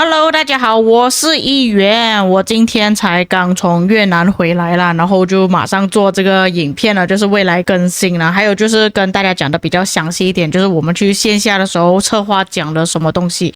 Hello，大家好，我是议员。我今天才刚从越南回来啦，然后就马上做这个影片了，就是未来更新了。还有就是跟大家讲的比较详细一点，就是我们去线下的时候策划讲了什么东西。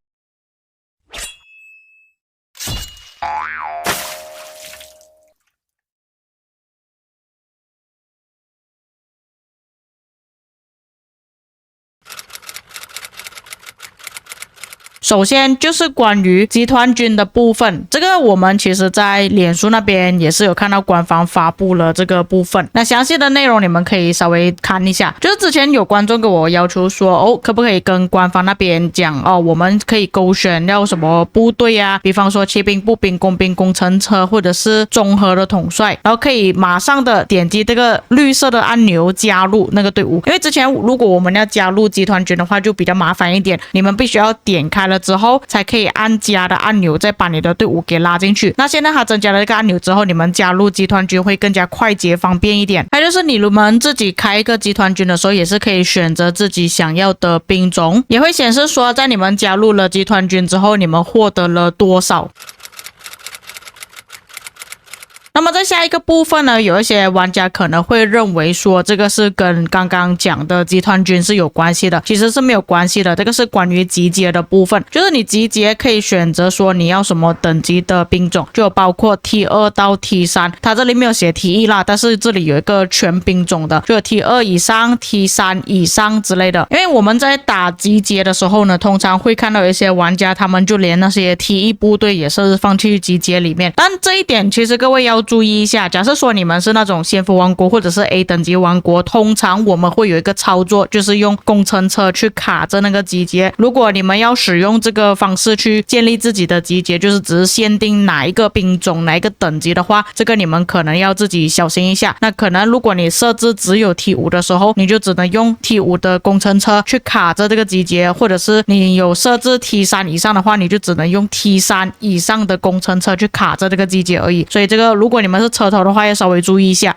首先就是关于集团军的部分，这个我们其实在脸书那边也是有看到官方发布了这个部分，那详细的内容你们可以稍微看一下。就是之前有观众跟我要求说，可不可以跟官方那边讲我们可以勾选要什么部队啊，比方说骑兵、步兵、工兵、工程车，或者是综合的统帅，然后可以马上的点击这个绿色的按钮加入那个队伍。因为之前如果我们要加入集团军的话就比较麻烦一点，你们必须要点开了之后才可以按加的按钮再把你的队伍给拉进去。那现在它增加了这个按钮之后，你们加入集团军会更加快捷方便一点。还有就是你们自己开一个集团军的时候也是可以选择自己想要的兵种，也会显示说在你们加入了集团军之后你们获得了多少。那么在下一个部分呢，有一些玩家可能会认为说这个是跟刚刚讲的集团军是有关系的，其实是没有关系的。这个是关于集结的部分，就是你集结可以选择说你要什么等级的兵种，就包括 T2 到 T3， 它这里没有写 T1 啦，但是这里有一个全兵种的，就有 T2 以上 T3 以上之类的。因为我们在打集结的时候呢，通常会看到有一些玩家他们就连那些 T1 部队也是放去集结里面，但这一点其实各位要注意一下。假设说你们是那种先锋王国或者是 A 等级王国，通常我们会有一个操作，就是用工程车去卡着那个集结。如果你们要使用这个方式去建立自己的集结，就是只是限定哪一个兵种哪一个等级的话，这个你们可能要自己小心一下。那可能如果你设置只有 T5 的时候，你就只能用 T5 的工程车去卡着这个集结，或者是你有设置 T3 以上的话，你就只能用 T3 以上的工程车去卡着这个集结而已。所以这个如果你们是车头的话要稍微注意一下。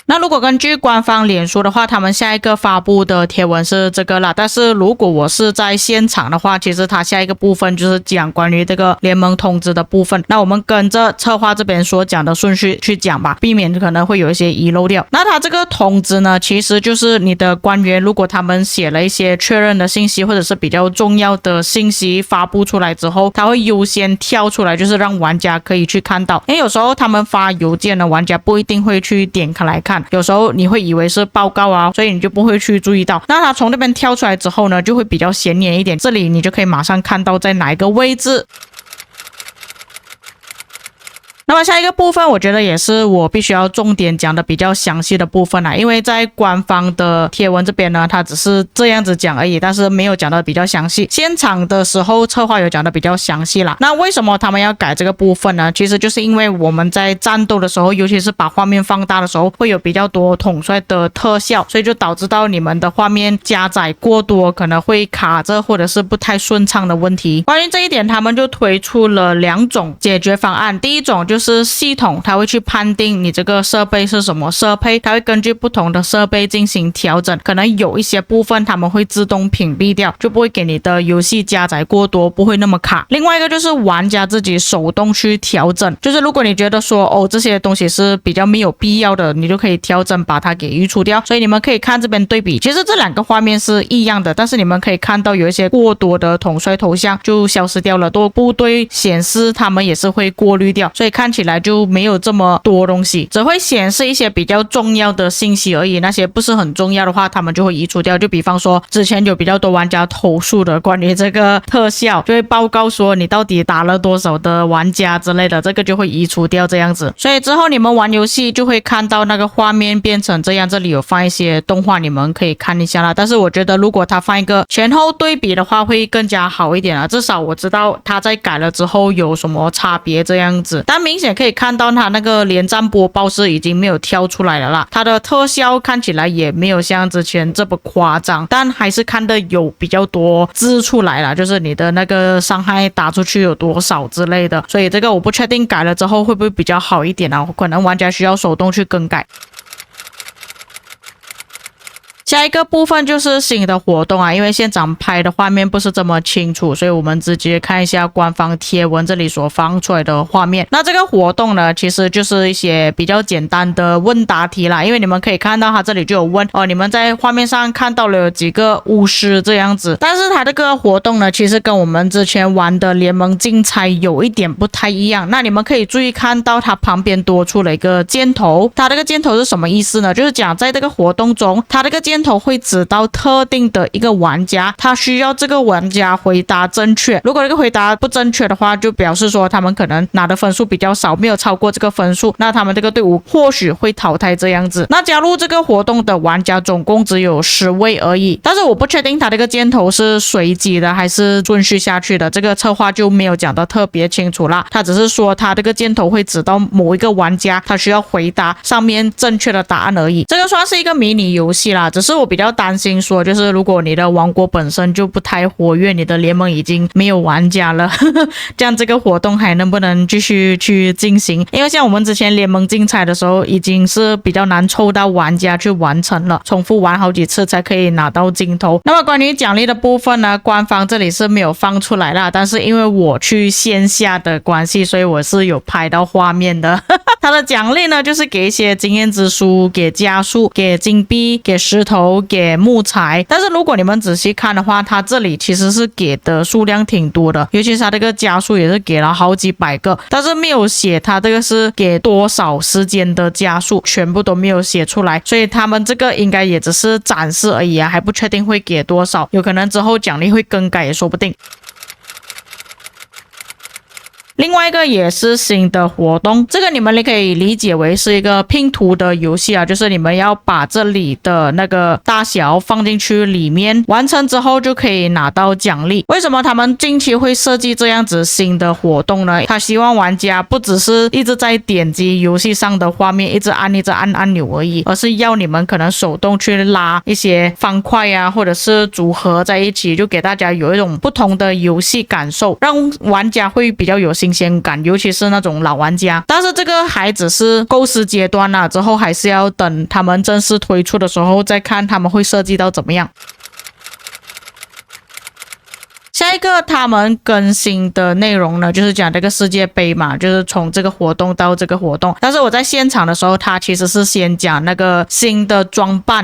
那如果根据官方脸书的话，他们下一个发布的贴文是这个啦。但是如果我是在现场的话，其实他下一个部分就是讲关于这个联盟通知的部分。那我们跟着策划这边所讲的顺序去讲吧，避免可能会有一些遗漏掉。那他这个通知呢，其实就是你的官员如果他们写了一些确认的信息或者是比较重要的信息发布出来之后，他会优先跳出来，就是让玩家可以去看到。因为有时候他们发邮件的玩家不一定会去点开来看，有时候你会以为是报告啊，所以你就不会去注意到。那他从这边跳出来之后呢，就会比较显眼一点，这里你就可以马上看到在哪一个位置。那么下一个部分我觉得也是我必须要重点讲的比较详细的部分啦，因为在官方的贴文这边呢，它只是这样子讲而已，但是没有讲的比较详细。现场的时候策划有讲的比较详细啦。那为什么他们要改这个部分呢？其实就是因为我们在战斗的时候，尤其是把画面放大的时候，会有比较多统帅的特效，所以就导致到你们的画面加载过多，可能会卡着或者是不太顺畅的问题。关于这一点，他们就推出了2种解决方案。第一种就是系统它会去判定你这个设备是什么设备，它会根据不同的设备进行调整，可能有一些部分他们会自动屏蔽掉，就不会给你的游戏加载过多，不会那么卡。另外一个就是玩家自己手动去调整，就是如果你觉得说这些东西是比较没有必要的，你就可以调整把它给移除掉。所以你们可以看这边对比，其实这2个画面是一样的，但是你们可以看到有一些过多的统帅头像就消失掉了，多部队显示他们也是会过滤掉，所以看起来就没有这么多东西，只会显示一些比较重要的信息而已，那些不是很重要的话他们就会移除掉。就比方说之前有比较多玩家投诉的关于这个特效，就会报告说你到底打了多少的玩家之类的，这个就会移除掉这样子。所以之后你们玩游戏就会看到那个画面变成这样，这里有放一些动画你们可以看一下啦。但是我觉得如果他放一个前后对比的话会更加好一点啊，至少我知道他在改了之后有什么差别这样子。但明显可以看到它那个连战播报是已经没有跳出来了啦，它的特效看起来也没有像之前这么夸张，但还是看得有比较多字出来了，就是你的那个伤害打出去有多少之类的。所以这个我不确定改了之后会不会比较好一点啊，可能玩家需要手动去更改。下一个部分就是新的活动啊，因为现场拍的画面不是这么清楚，所以我们直接看一下官方贴文这里所放出来的画面。那这个活动呢，其实就是一些比较简单的问答题啦，因为你们可以看到它这里就有问你们在画面上看到了有几个巫师这样子，但是它这个活动呢，其实跟我们之前玩的联盟竞猜有一点不太一样。那你们可以注意看到它旁边多出了一个箭头，它这个箭头是什么意思呢？就是讲在这个活动中，它这个箭头会指到特定的一个玩家，他需要这个玩家回答正确。如果这个回答不正确的话，就表示说他们可能拿的分数比较少，没有超过这个分数，那他们这个队伍或许会淘汰这样子。那加入这个活动的玩家总共只有10位而已，但是我不确定他这个箭头是随机的还是顺序下去的，这个策划就没有讲得特别清楚啦。他只是说他这个箭头会指到某一个玩家，他需要回答上面正确的答案而已。这个算是一个迷你游戏啦，只是我比较担心说，就是如果你的王国本身就不太活跃，你的联盟已经没有玩家了这样这个活动还能不能继续去进行？因为像我们之前联盟竞猜的时候，已经是比较难抽到玩家去完成了，重复玩好几次才可以拿到金头。那么关于奖励的部分呢，官方这里是没有放出来啦，但是因为我去线下的关系，所以我是有拍到画面的它的奖励呢，就是给一些经验之书，给加速，给金币，给石头，给木材。但是如果你们仔细看的话，它这里其实是给的数量挺多的，尤其是它这个加速也是给了好几百个，但是没有写它这个是给多少时间的加速，全部都没有写出来，所以他们这个应该也只是展示而已啊，还不确定会给多少，有可能之后奖励会更改也说不定。另外一个也是新的活动，这个你们可以理解为是一个拼图的游戏啊，就是你们要把这里的那个大小放进去里面，完成之后就可以拿到奖励。为什么他们近期会设计这样子新的活动呢？他希望玩家不只是一直在点击游戏上的画面，一直按按钮而已，而是要你们可能手动去拉一些方块啊，或者是组合在一起，就给大家有一种不同的游戏感受，让玩家会比较有新鲜感，尤其是那种老玩家。但是这个还只是构思阶段啦，之后还是要等他们正式推出的时候再看他们会设计到怎么样。下一个他们更新的内容呢，就是讲这个世界杯嘛，就是从这个活动到这个活动。但是我在现场的时候，他其实是先讲那个新的装扮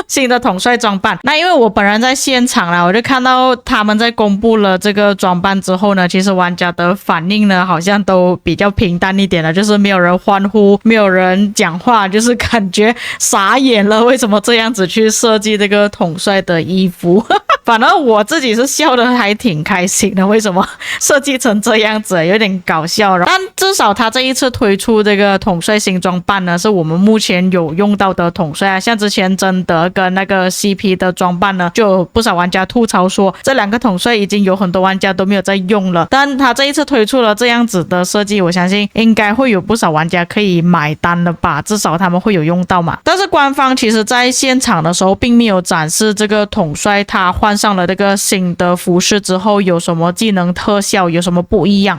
新的统帅装扮。那因为我本人在现场啦，我就看到他们在公布了这个装扮之后呢，其实玩家的反应呢好像都比较平淡一点了，就是没有人欢呼，没有人讲话，就是感觉傻眼了，为什么这样子去设计这个统帅的衣服反正我自己是笑得还挺开心的，为什么设计成这样子，有点搞笑。但至少他这一次推出这个统帅新装扮呢，是我们目前有用到的统帅啊。像之前贞德跟那个 CP 的装扮呢，就有不少玩家吐槽说这两个统帅已经有很多玩家都没有在用了。但他这一次推出了这样子的设计，我相信应该会有不少玩家可以买单了吧，至少他们会有用到嘛。但是官方其实在现场的时候并没有展示这个统帅他换上了这个新的服饰之后有什么技能特效，有什么不一样。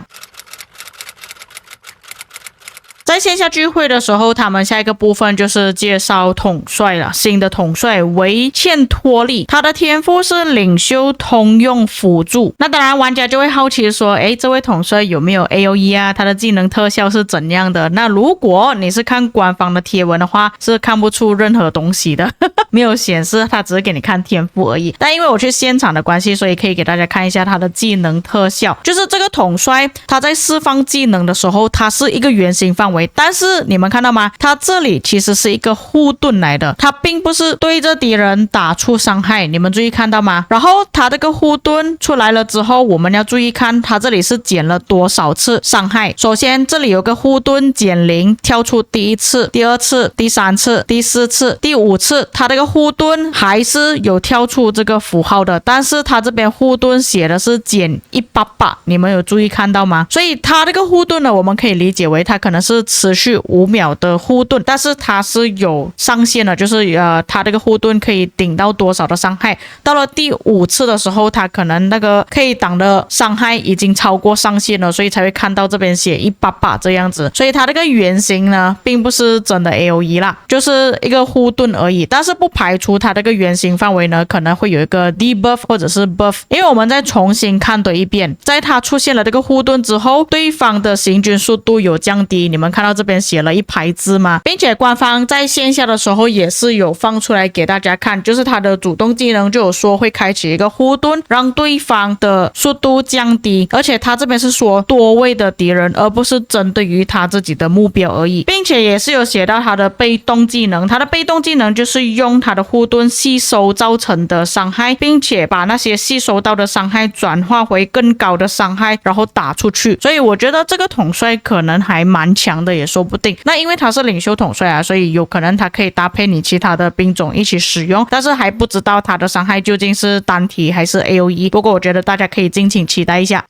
在线下聚会的时候，他们下一个部分就是介绍统帅了。新的统帅维茜托利，他的天赋是领袖通用辅助。那当然玩家就会好奇说，诶，这位统帅有没有 AOE 啊？他的技能特效是怎样的？那如果你是看官方的贴文的话，是看不出任何东西的没有显示，他只是给你看天赋而已。但因为我去现场的关系，所以可以给大家看一下他的技能特效。就是这个统帅他在释放技能的时候，他是一个圆形范围，但是你们看到吗？他这里其实是一个护盾来的，他并不是对着敌人打出伤害，你们注意看到吗？然后他这个护盾出来了之后，我们要注意看他这里是减了多少次伤害。首先这里有个护盾减0，跳出第一次、第二次、第三次、第四次、第五次，他这个护盾还是有跳出这个符号的，但是他这边护盾写的是减188，你们有注意看到吗？所以他这个护盾呢，我们可以理解为他可能是持续5秒的护盾，但是它是有上限的，就是它这个护盾可以顶到多少的伤害。到了第5次的时候，它可能那个可以挡的伤害已经超过上限了，所以才会看到这边写188这样子。所以它这个原型呢，并不是真的 AOE 啦，就是一个护盾而已。但是不排除它这个原型范围呢，可能会有一个 debuff 或者是 buff。因为我们再重新看对一遍，在它出现了这个护盾之后，对方的行军速度有降低。你们看到这边写了一排字吗？并且官方在线下的时候也是有放出来给大家看，就是它的主动技能就有说会开启一个护盾，让对方的速度降低。而且它这边是说多位的敌人，而不是针对于他自己的目标而已。并且也是有写到它的被动技能，它的被动技能就是用它的护盾吸收造成的伤害，并且把那些吸收到的伤害转化回更高的伤害，然后打出去。所以我觉得这个统帅可能还蛮强的，也说不定。那因为他是领袖统帅啊，所以有可能他可以搭配你其他的兵种一起使用，但是还不知道他的伤害究竟是单体还是 AOE。不过我觉得大家可以敬请期待一下。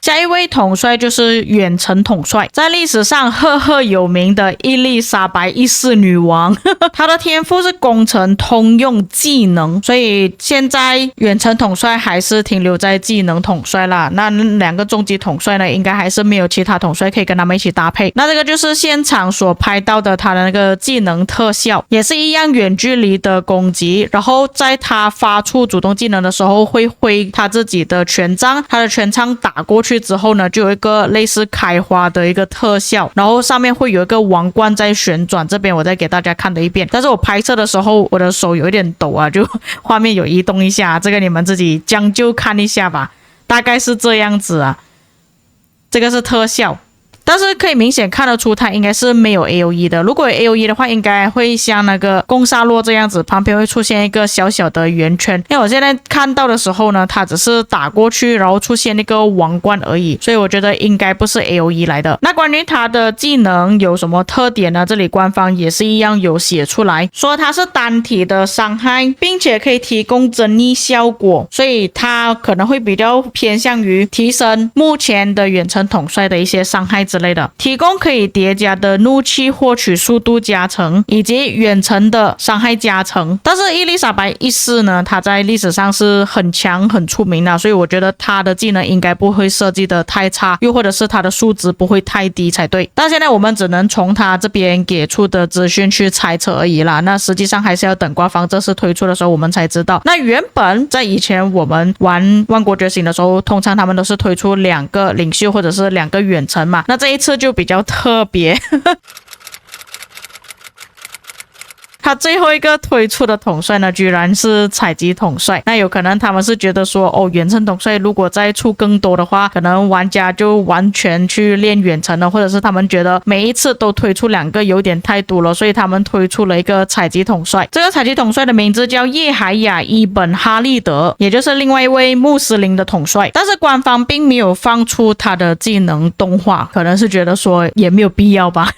下一位统帅就是远程统帅，在历史上赫赫有名的伊丽莎白一世女王她的天赋是工程通用技能，所以现在远程统帅还是停留在技能统帅啦。那2个终极统帅呢，应该还是没有其他统帅可以跟他们一起搭配。那这个就是现场所拍到的他的那个技能特效，也是一样远距离的攻击，然后在他发出主动技能的时候会挥他自己的权杖，他的权杖打过去之后呢，就有一个类似开花的一个特效，然后上面会有一个王冠在旋转。这边我再给大家看了一遍，但是我拍摄的时候我的手有一点抖啊，就画面有移动一下，这个你们自己将就看一下吧，大概是这样子啊。这个是特效，但是可以明显看得出它应该是没有 AOE 的。如果有 AOE 的话，应该会像那个攻杀洛这样子，旁边会出现一个小小的圆圈。因为我现在看到的时候呢，它只是打过去，然后出现那个王冠而已，所以我觉得应该不是 AOE 来的。那关于它的技能有什么特点呢？这里官方也是一样有写出来，说它是单体的伤害，并且可以提供增益效果，所以它可能会比较偏向于提升目前的远程统帅的一些伤害之类的，提供可以叠加的怒气获取速度加成，以及远程的伤害加成。但是伊丽莎白一世呢，她在历史上是很强很出名的，所以我觉得她的技能应该不会设计的太差，又或者是她的数值不会太低才对。但现在我们只能从她这边给出的资讯去猜测而已啦，那实际上还是要等官方正式推出的时候我们才知道。那原本在以前我们玩万国觉醒的时候，通常他们都是推出2个领袖或者是2个远程嘛，那这一次就比较特别他最后一个推出的统帅呢，居然是采集统帅。那有可能他们是觉得说，远程统帅如果再出更多的话，可能玩家就完全去练远程了，或者是他们觉得每一次都推出2个有点太多了，所以他们推出了一个采集统帅。这个采集统帅的名字叫叶海雅伊本哈利德，也就是另外一位穆斯林的统帅。但是官方并没有放出他的技能动画，可能是觉得说也没有必要吧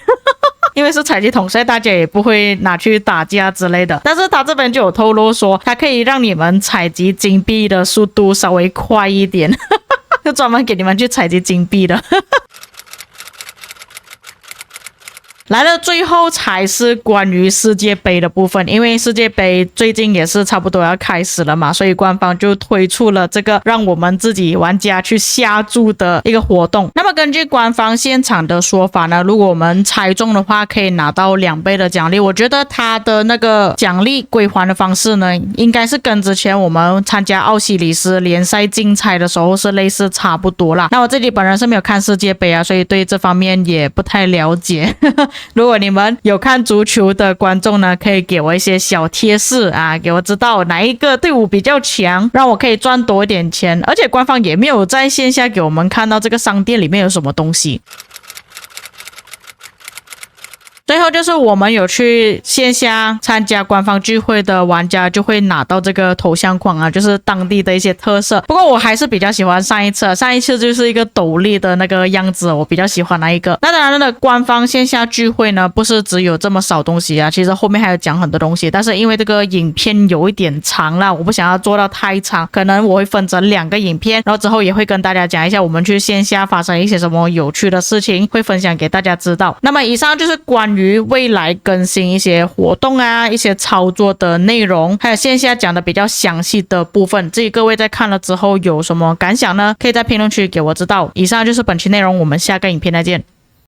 因为是采集统帅，大家也不会拿去打架之类的。但是他这边就有透露说，它可以让你们采集金币的速度稍微快一点就专门给你们去采集金币的来了，最后才是关于世界杯的部分，因为世界杯最近也是差不多要开始了嘛，所以官方就推出了这个让我们自己玩家去下注的一个活动。那么根据官方现场的说法呢，如果我们猜中的话，可以拿到2倍的奖励。我觉得他的那个奖励归还的方式呢，应该是跟之前我们参加奥西里斯联赛竞猜的时候是类似差不多啦。那我自己本人是没有看世界杯啊，所以对这方面也不太了解如果你们有看足球的观众呢，可以给我一些小贴士啊，给我知道哪一个队伍比较强，让我可以赚多一点钱。而且官方也没有在线下给我们看到这个商店里面有什么东西。最后就是我们有去线下参加官方聚会的玩家就会拿到这个头像框啊，就是当地的一些特色。不过我还是比较喜欢上一次，上一次就是一个斗笠的那个样子，我比较喜欢那一个。那当然了，官方线下聚会呢，不是只有这么少东西啊，其实后面还有讲很多东西，但是因为这个影片有一点长了，我不想要做到太长，可能我会分成2个影片，然后之后也会跟大家讲一下我们去线下发生一些什么有趣的事情，会分享给大家知道。那么以上就是关于未来更新一些活动啊，一些操作的内容，还有线下讲的比较详细的部分。至于各位在看了之后有什么感想呢？可以在评论区给我知道。以上就是本期内容，我们下个影片再见。